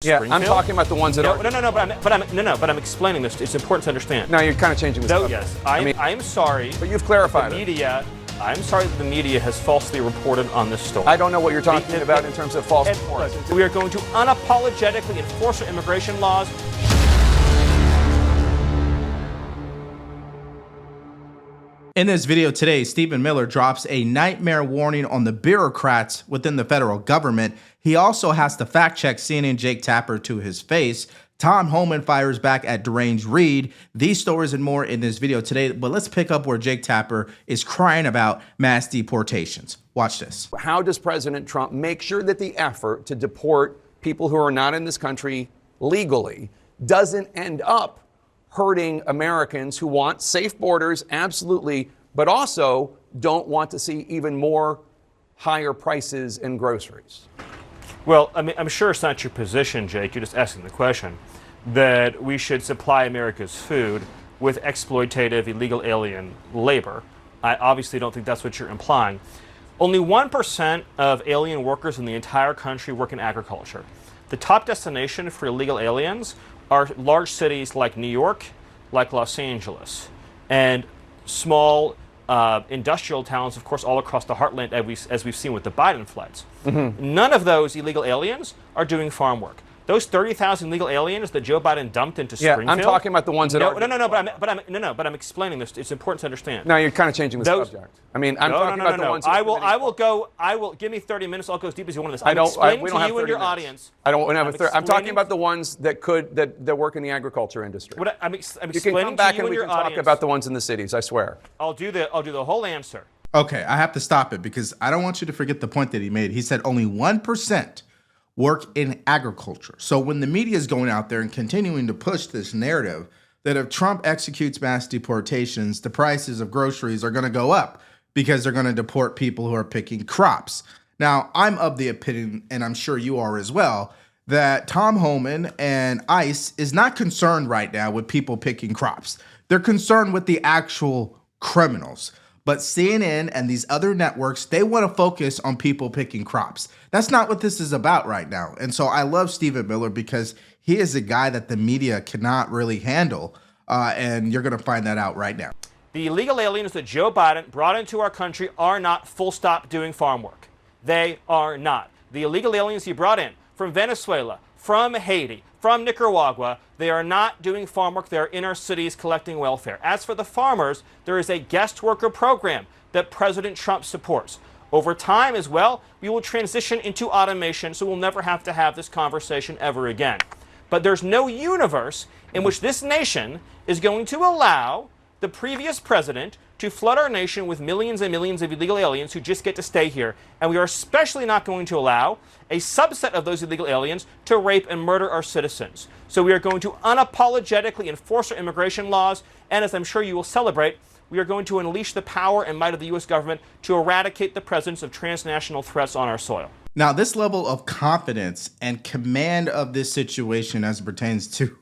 Yeah, I'm talking about the ones that are. But I'm explaining this. It's important to understand. No, you're kind of changing the subject. Yes, I am sorry. But you've clarified I'm sorry that the media has falsely reported on this story. I don't know what you're talking about in terms of false reports. We are going to unapologetically enforce our immigration laws. In this video today, Stephen Miller drops a nightmare warning on the bureaucrats within the federal government. He also has to fact-check CNN Jake Tapper to his face. Tom Homan fires back at deranged Reed. These stories and more in this video today, but let's pick up where Jake Tapper is crying about mass deportations. Watch this. How does President Trump make sure that the effort to deport people who are not in this country legally doesn't end up hurting Americans who want safe borders, absolutely, but also don't want to see even more higher prices in groceries? Well, I mean, I'm sure it's not your position, Jake, you're just asking the question, that we should supply America's food with exploitative illegal alien labor. I obviously don't think that's what you're implying. Only 1% of alien workers in the entire country work in agriculture. The top destination for illegal aliens are large cities like New York, like Los Angeles, and small industrial towns, of course, all across the heartland, as we've seen with the Biden flights. None of those illegal aliens are doing farm work. Those 30,000 illegal aliens that Joe Biden dumped into Springfield. I'm talking about the ones that are. But I'm explaining this. It's important to understand. No, you're kind of changing the subject. I mean, I'm talking about the ones. I will give me 30 minutes. I'll go as deep as you want on this. We don't have 30 your audience. I don't have a 30. I'm talking about the ones that work in the agriculture industry. I'm you can explaining come back to you and we your can talk audience. about the ones in the cities. I swear. I'll do the whole answer. Okay, I have to stop it because I don't want you to forget the point that he made. He said only 1% work in agriculture. So when the media is going out there and continuing to push this narrative that if Trump executes mass deportations, the prices of groceries are going to go up because they're going to deport people who are picking crops. Now, I'm of the opinion, and I'm sure you are as well, that Tom Homan and ICE is not concerned right now with people picking crops. They're concerned with the actual criminals. But CNN and these other networks, they want to focus on people picking crops. That's not what this is about right now. And so I love Stephen Miller because he is a guy that the media cannot really handle. And you're going to find that out right now. The illegal aliens that Joe Biden brought into our country are not full stop doing farm work. They are not. The illegal aliens he brought in from Venezuela, from Haiti, from Nicaragua, they are not doing farm work. They are in our cities collecting welfare. As for the farmers, there is a guest worker program that President Trump supports. Over time as well, we will transition into automation, so we'll never have to have this conversation ever again. But there's no universe in which this nation is going to allow the previous president to flood our nation with millions and millions of illegal aliens who just get to stay here. And we are especially not going to allow a subset of those illegal aliens to rape and murder our citizens. So we are going to unapologetically enforce our immigration laws. And as I'm sure you will celebrate, we are going to unleash the power and might of the U.S. government to eradicate the presence of transnational threats on our soil. Now, this level of confidence and command of this situation as it pertains to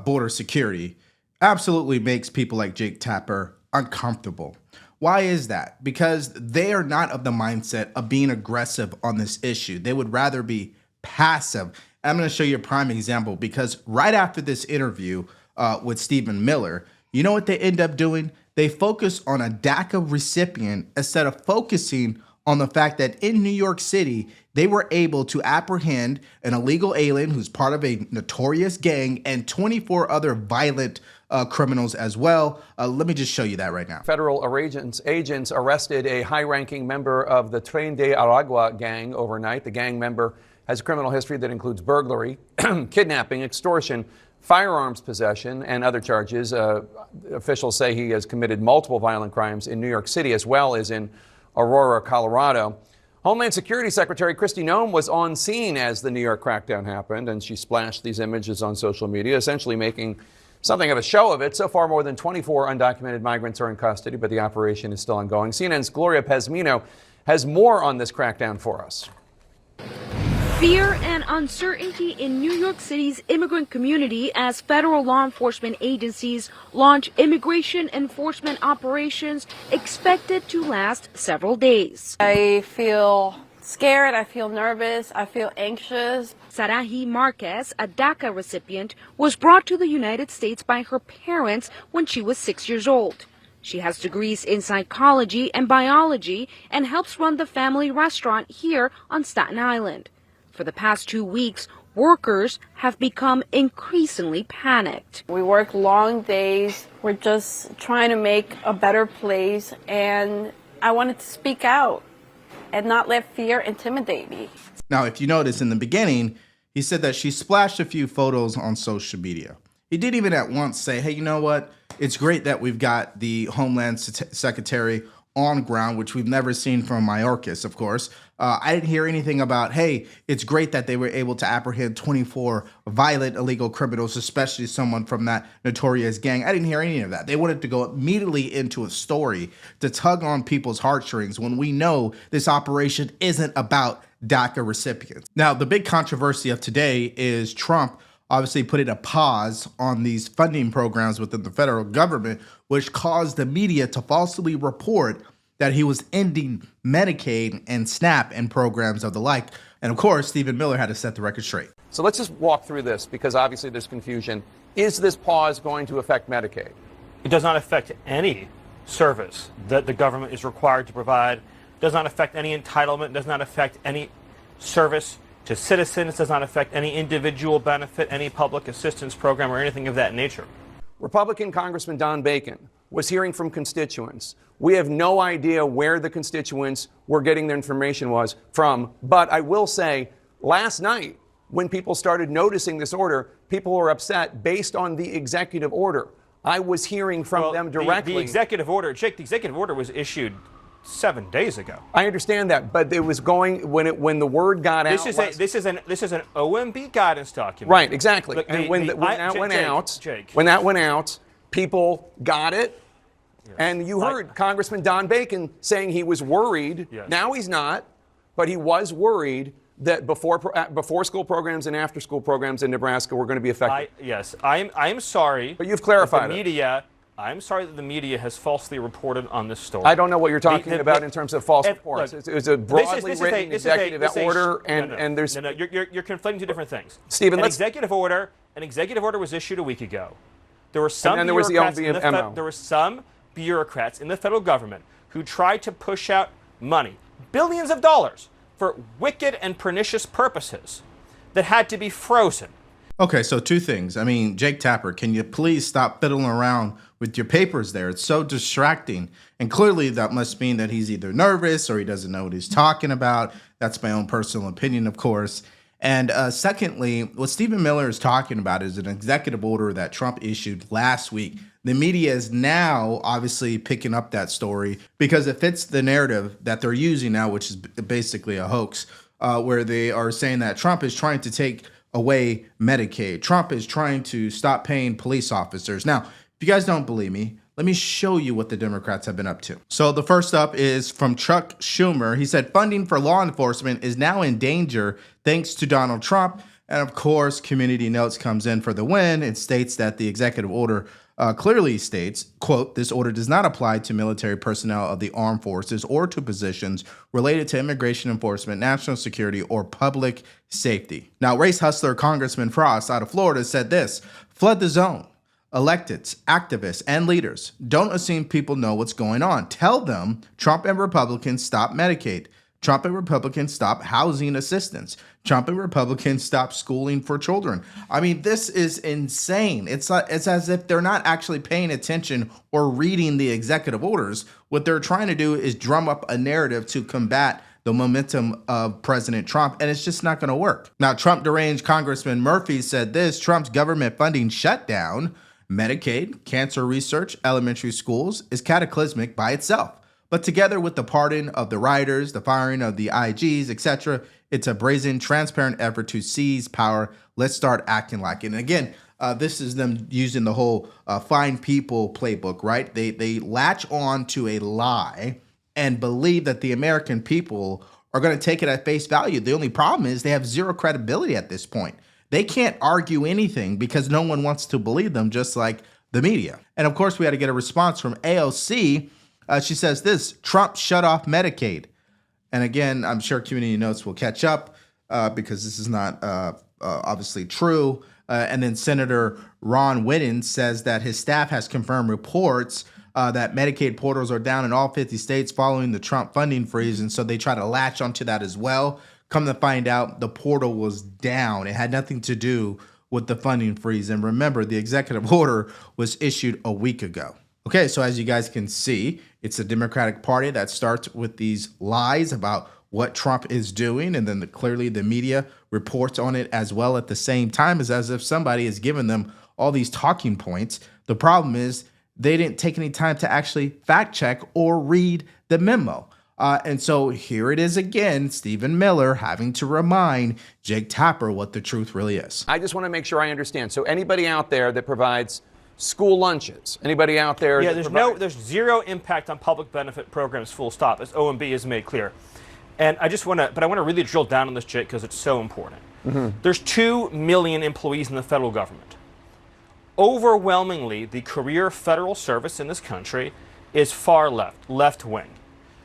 border security absolutely makes people like Jake Tapper uncomfortable. Why is that? Because they are not of the mindset of being aggressive on this issue. They would rather be passive. I'm going to show you a prime example because right after this interview with Stephen Miller, you know what they end up doing? They focus on a DACA recipient instead of focusing on the fact that in New York City, they were able to apprehend an illegal alien who's part of a notorious gang and 24 other violent criminals as well. Let me just show you that right now. Federal agents arrested a high-ranking member of the Tren de Aragua gang overnight. The gang member has a criminal history that includes burglary, kidnapping, extortion, firearms possession, and other charges. Officials say he has committed multiple violent crimes in New York City as well as in Aurora, Colorado. Homeland Security Secretary Kristi Noem was on scene as the New York crackdown happened, and she splashed these images on social media, essentially making something of a show of it. So far, more than 24 undocumented migrants are in custody, but the operation is still ongoing. CNN's Gloria Pezmino has more on this crackdown for us. Fear and uncertainty in New York City's immigrant community as federal law enforcement agencies launch immigration enforcement operations expected to last several days. I feel scared, I feel nervous, I feel anxious. Sarahi Marquez, a DACA recipient, was brought to the United States by her parents when she was 6 years old. She has degrees in psychology and biology and helps run the family restaurant here on Staten Island. For the past 2 weeks, workers have become increasingly panicked. We work long days. We're just trying to make a better place, and I wanted to speak out and not let fear intimidate me. Now, if you notice in the beginning, he said that she splashed a few photos on social media. He didn't even at once say, hey, you know what? It's great that we've got the Homeland Secretary on ground, which we've never seen from Mayorkas, of course. I didn't hear anything about, hey, it's great that they were able to apprehend 24 violent illegal criminals, especially someone from that notorious gang. I didn't hear any of that. They wanted to go immediately into a story to tug on people's heartstrings when we know this operation isn't about DACA recipients. Now, the big controversy of today is Trump obviously putting a pause on these funding programs within the federal government, which caused the media to falsely report that he was ending Medicaid and SNAP and programs of the like. And of course, Stephen Miller had to set the record straight. So let's just walk through this because obviously there's confusion. Is this pause going to affect Medicaid? It does not affect any service that the government is required to provide. It does not affect any entitlement. It does not affect any service to citizens. It does not affect any individual benefit, any public assistance program, or anything of that nature. Republican Congressman Don Bacon was hearing from constituents. We have no idea where the constituents were getting their information from. But I will say, last night, when people started noticing this order, people were upset based on the executive order. I was hearing from them directly. The executive order, Jake, the executive order was issued 7 days ago. I understand that, but it was going when the word got out. This is an OMB guidance document. Right, exactly. Look, and when that went out, people got it. Yes. And you heard Congressman Don Bacon saying he was worried. Yes. Now he's not, but he was worried that before school programs and after school programs in Nebraska were going to be affected. I'm sorry. But you've clarified the media. I'm sorry that the media has falsely reported on this story. I don't know what you're talking about in terms of false reports. It's a broadly written executive order, and there's you're conflating two different things. Stephen, an executive order was issued a week ago. There were some and then there was the memo. There were some bureaucrats in the federal government who tried to push out money, billions of dollars, for wicked and pernicious purposes that had to be frozen. Okay, so two things. I mean, Jake Tapper, can you please stop fiddling around with your papers there? It's so distracting. And clearly that must mean that he's either nervous or he doesn't know what he's talking about. That's my own personal opinion, of course. And secondly, what Stephen Miller is talking about is an executive order that Trump issued last week. The media is now obviously picking up that story because it fits the narrative that they're using now, which is basically a hoax, where they are saying that Trump is trying to take away Medicaid. Trump is trying to stop paying police officers. Now, if you guys don't believe me, let me show you what the Democrats have been up to. So the first up is from Chuck Schumer. He said funding for law enforcement is now in danger thanks to Donald Trump. And of course, Community Notes comes in for the win. It states that the executive order clearly states, quote, this order does not apply to military personnel of the armed forces or to positions related to immigration enforcement, national security, or public safety. Now, race hustler Congressman Frost out of Florida said this, flood the zone. Electeds, activists, and leaders, don't assume people know what's going on. Tell them Trump and Republicans stop Medicaid. Trump and Republicans stop housing assistance. Trump and Republicans stop schooling for children. I mean, this is insane. It's as if they're not actually paying attention or reading the executive orders. What they're trying to do is drum up a narrative to combat the momentum of President Trump, and it's just not going to work. Now, Trump deranged Congressman Murphy said this, Trump's government funding shutdown, Medicaid, cancer research, elementary schools is cataclysmic by itself. But together with the pardon of the rioters, the firing of the IGs, etc., it's a brazen, transparent effort to seize power. Let's start acting like it. And again, this is them using the whole fine people playbook, right? They latch on to a lie and believe that the American people are going to take it at face value. The only problem is they have zero credibility at this point. They can't argue anything because no one wants to believe them, just like the media. And of course, we had to get a response from AOC. She says this, Trump shut off Medicaid. And again, I'm sure Community Notes will catch up because this is not obviously true. And then Senator Ron Whitten says that his staff has confirmed reports that Medicaid portals are down in all 50 states following the Trump funding freeze. And so they try to latch onto that as well. Come to find out, the portal was down. It had nothing to do with the funding freeze. And remember, the executive order was issued a week ago. Okay, so as you guys can see, it's the Democratic Party that starts with these lies about what Trump is doing, and then clearly the media reports on it as well at the same time, as if somebody has given them all these talking points. The problem is they didn't take any time to actually fact check or read the memo. And so here it is again, Stephen Miller having to remind Jake Tapper what the truth really is. I just want to make sure I understand. So anybody out there that provides school lunches, anybody out there? Yeah, there's zero impact on public benefit programs, full stop, as OMB has made clear. And I want to really drill down on this, Jake, because it's so important. There's 2 million employees in the federal government. Overwhelmingly, the career federal service in this country is far left wing.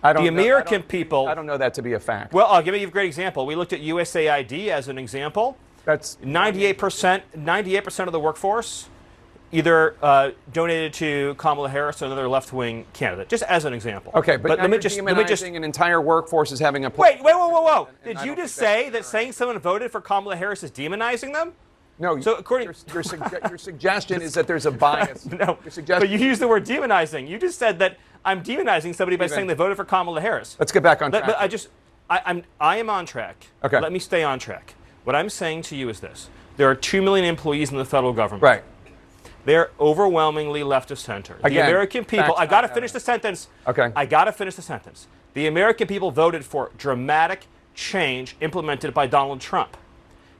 The American people. I don't know that to be a fact. Well, I'll give you a great example. We looked at USAID as an example. That's 98% of the workforce either donated to Kamala Harris or another left-wing candidate, just as an example. Okay, but let me just an entire workforce is having a whoa. Did you just say that saying someone voted for Kamala Harris is demonizing them? No. So according your suggestion is that there's a bias. No, but you used the word demonizing. You just said that I'm demonizing somebody by saying they voted for Kamala Harris. Let's get back on track. But I am on track. Okay. Let me stay on track. What I'm saying to you is this: there are 2 million employees in the federal government. Right. They're overwhelmingly left of center. Again, the American people, I got to finish the sentence. Okay. I got to finish the sentence. The American people voted for dramatic change implemented by Donald Trump.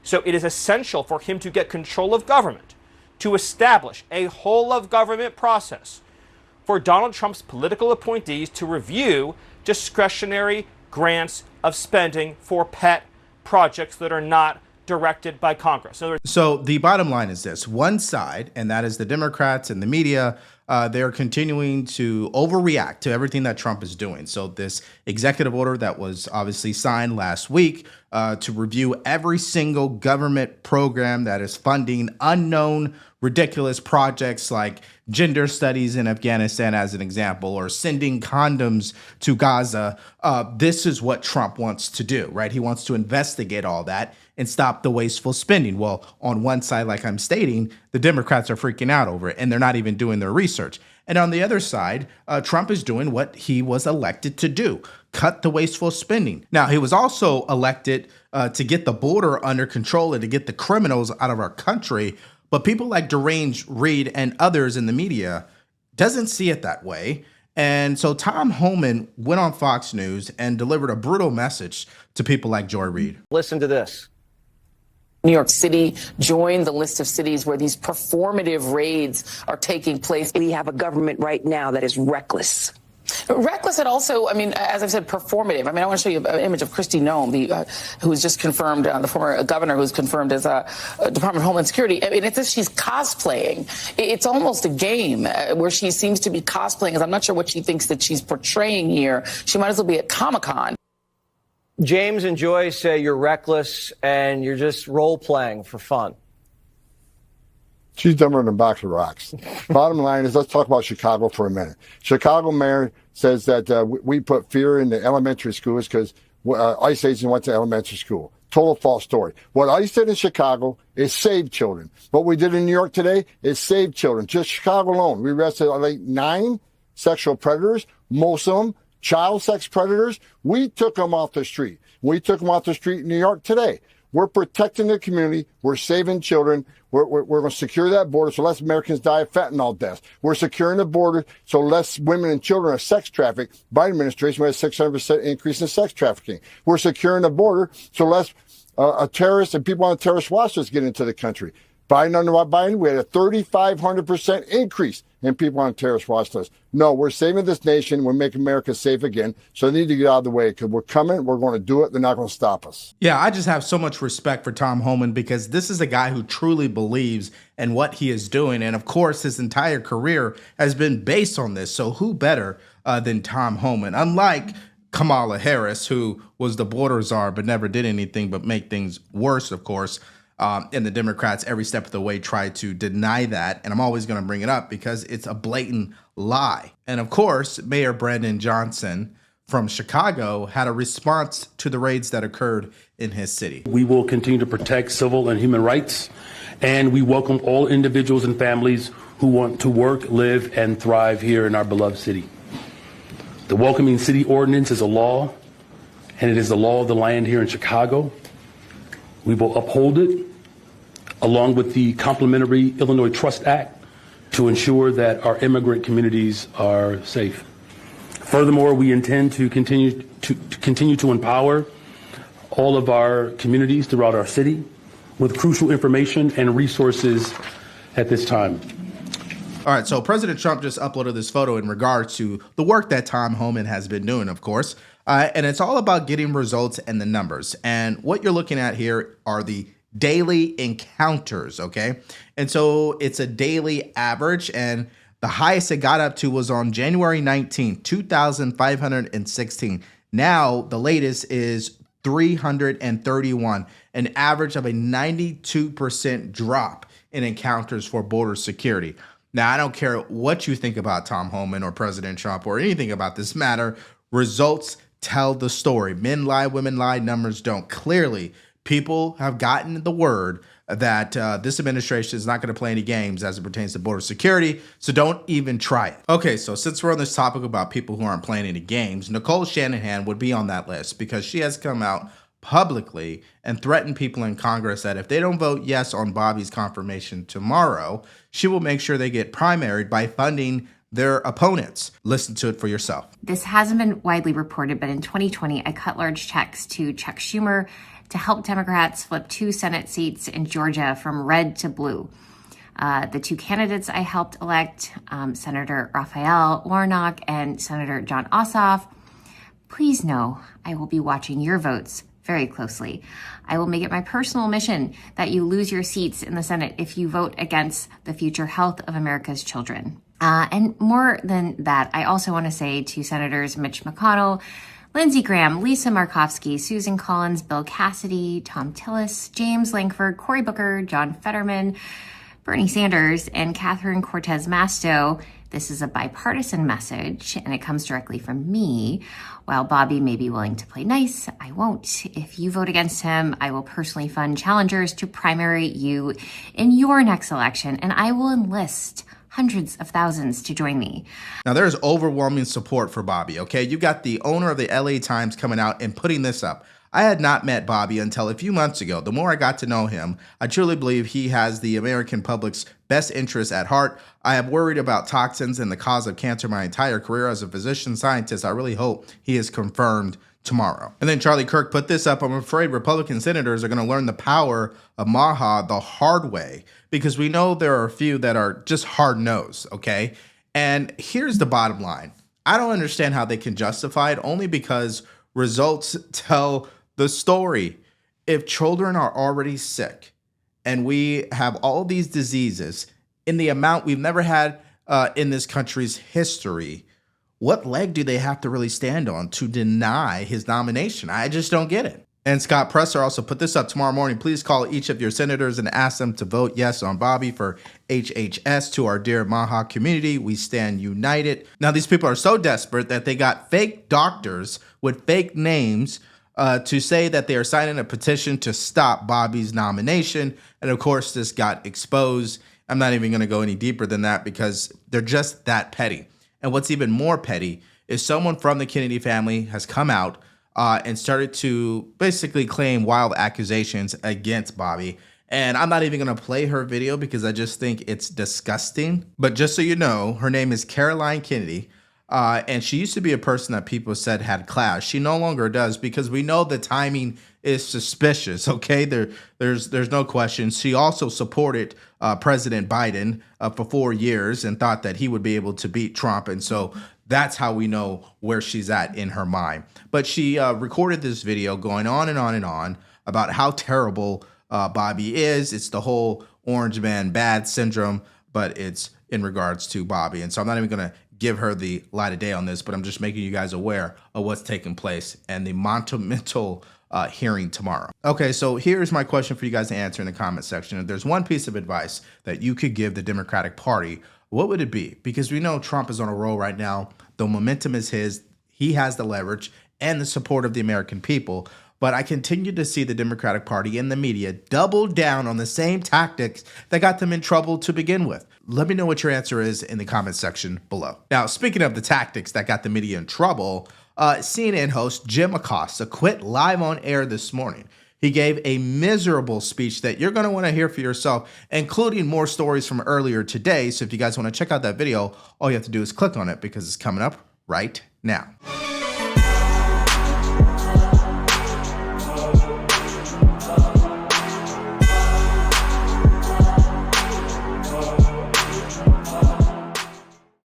So it is essential for him to get control of government, to establish a whole of government process for Donald Trump's political appointees to review discretionary grants of spending for pet projects that are not directed by Congress. So the bottom line is this: one side, and that is the Democrats and the media, they're continuing to overreact to everything that Trump is doing. So this executive order that was obviously signed last week to review every single government program that is funding unknown, ridiculous projects like gender studies in Afghanistan, as an example, or sending condoms to Gaza. This is what Trump wants to do, right? He wants to investigate all that and stop the wasteful spending. Well, on one side, like I'm stating, the Democrats are freaking out over it, and they're not even doing their research. And on the other side, Trump is doing what he was elected to do: cut the wasteful spending. Now, he was also elected to get the border under control and to get the criminals out of our country. But people like Deranged Reed and others in the media doesn't see it that way. And so Tom Homan went on Fox News and delivered a brutal message to people like Joy Reid. Listen to this. New York City joined the list of cities where these performative raids are taking place. We have a government right now that is reckless. Reckless and also, I mean, as I've said, performative. I mean, I want to show you an image of Kristi Noem, who was just confirmed, the former governor who was confirmed as Department of Homeland Security. I mean, it's as she's cosplaying. It's almost a game where she seems to be cosplaying, because I'm not sure what she thinks that she's portraying here. She might as well be at Comic-Con. James and Joy say you're reckless and you're just role-playing for fun. She's dumber than a box of rocks. Bottom line is, let's talk about Chicago for a minute. Chicago mayor says that we put fear in the elementary schools because ICE agents went to elementary school. Total false story. What ICE did in Chicago is save children. What we did in New York today is save children. Just Chicago alone, we arrested like 9 sexual predators, most of them child sex predators. We took them off the street. We took them off the street in New York today. We're protecting the community. We're saving children. We're going to secure that border so less Americans die of fentanyl deaths. We're securing the border so less women and children are sex trafficked. Biden administration had a 600% increase in sex trafficking. We're securing the border so less terrorists and people on the terrorist watch list get into the country. Biden, under Biden, we had a 3,500% increase in people on terrorist watch lists. No, we're saving this nation. We're making America safe again. So they need to get out of the way because we're coming. We're going to do it. They're not going to stop us. Yeah, I just have so much respect for Tom Homan because this is a guy who truly believes in what he is doing. And of course, his entire career has been based on this. So who better than Tom Homan? Unlike Kamala Harris, who was the border czar but never did anything but make things worse, of course. And the Democrats every step of the way try to deny that. And I'm always going to bring it up because it's a blatant lie. And of course, Mayor Brandon Johnson from Chicago had a response to the raids that occurred in his city. We will continue to protect civil and human rights, and we welcome all individuals and families who want to work, live, and thrive here in our beloved city. The Welcoming City Ordinance is a law, and it is the law of the land here in Chicago. We will uphold it, along with the complementary Illinois Trust Act, to ensure that our immigrant communities are safe. Furthermore, we intend to continue to empower all of our communities throughout our city with crucial information and resources at this time. All right, so President Trump just uploaded this photo in regards to the work that Tom Homan has been doing, of course. And it's all about getting results and the numbers. And what you're looking at here are the daily encounters, okay? And so it's a daily average, and the highest it got up to was on January 19th, 2,516. Now, the latest is 331, an average of a 92% drop in encounters for border security. Now, I don't care what you think about Tom Homan or President Trump or anything about this matter. Results tell the story. Men lie, women lie, numbers don't. Clearly, people have gotten the word that this administration is not going to play any games as it pertains to border security, so don't even try it. Okay, so since we're on this topic about people who aren't playing any games, Nicole Shanahan would be on that list because she has come out publicly and threatened people in Congress that if they don't vote yes on Bobby's confirmation tomorrow, she will make sure they get primaried by funding their opponents. Listen to it for yourself. This hasn't been widely reported, but in 2020, I cut large checks to Chuck Schumer to help Democrats flip 2 Senate seats in Georgia from red to blue. The 2 candidates I helped elect, Senator Raphael Warnock and Senator John Ossoff. Please know I will be watching your votes very closely. I will make it my personal mission that you lose your seats in the Senate if you vote against the future health of America's children. And more than that, I also want to say to Senators Mitch McConnell, Lindsey Graham, Lisa Murkowski, Susan Collins, Bill Cassidy, Tom Tillis, James Lankford, Cory Booker, John Fetterman, Bernie Sanders, and Catherine Cortez Masto, this is a bipartisan message, and it comes directly from me. While Bobby may be willing to play nice, I won't. If you vote against him, I will personally fund challengers to primary you in your next election, and I will enlist hundreds of thousands to join me. Now, there's overwhelming support for Bobby, okay? You got the owner of the LA Times coming out and putting this up. I had not met Bobby until a few months ago. The more I got to know him, I truly believe he has the American public's best interests at heart. I have worried about toxins and the cause of cancer my entire career as a physician scientist. I really hope he is confirmed tomorrow. And then Charlie Kirk put this up. I'm afraid Republican senators are going to learn the power of Maha the hard way, because we know there are a few that are just hard-nosed, okay? And here's the bottom line. I don't understand how they can justify it, only because results tell the story. If children are already sick and we have all these diseases in the amount we've never had in this country's history, what leg do they have to really stand on to deny his nomination? I just don't get it. And Scott Presser also put this up tomorrow morning. Please call each of your senators and ask them to vote yes on Bobby for HHS. To our dear Maha community, we stand united. Now, these people are so desperate that they got fake doctors with fake names to say that they are signing a petition to stop Bobby's nomination. And of course, this got exposed. I'm not even going to go any deeper than that because they're just that petty. And what's even more petty is someone from the Kennedy family has come out and started to basically claim wild accusations against Bobby. And I'm not even going to play her video because I just think it's disgusting. But just so you know, her name is Caroline Kennedy. And she used to be a person that people said had class. She no longer does, because we know the timing is suspicious, okay? There's no question. She also supported President Biden for 4 years and thought that he would be able to beat Trump. And so that's how we know where she's at in her mind. But she recorded this video going on and on and on about how terrible Bobby is. It's the whole orange man bad syndrome, but it's in regards to Bobby. And so I'm not even going to give her the light of day on this, but I'm just making you guys aware of what's taking place and the monumental hearing tomorrow. Okay, so here's my question for you guys to answer in the comment section. If there's one piece of advice that you could give the Democratic Party, what would it be? Because we know Trump is on a roll right now. The momentum is his. He has the leverage and the support of the American people. But I continue to see the Democratic Party and the media double down on the same tactics that got them in trouble to begin with. Let me know what your answer is in the comment section below. Now, speaking of the tactics that got the media in trouble, CNN host Jim Acosta quit live on air this morning. He gave a miserable speech that you're going to want to hear for yourself, including more stories from earlier today. So if you guys want to check out that video, all you have to do is click on it because it's coming up right now.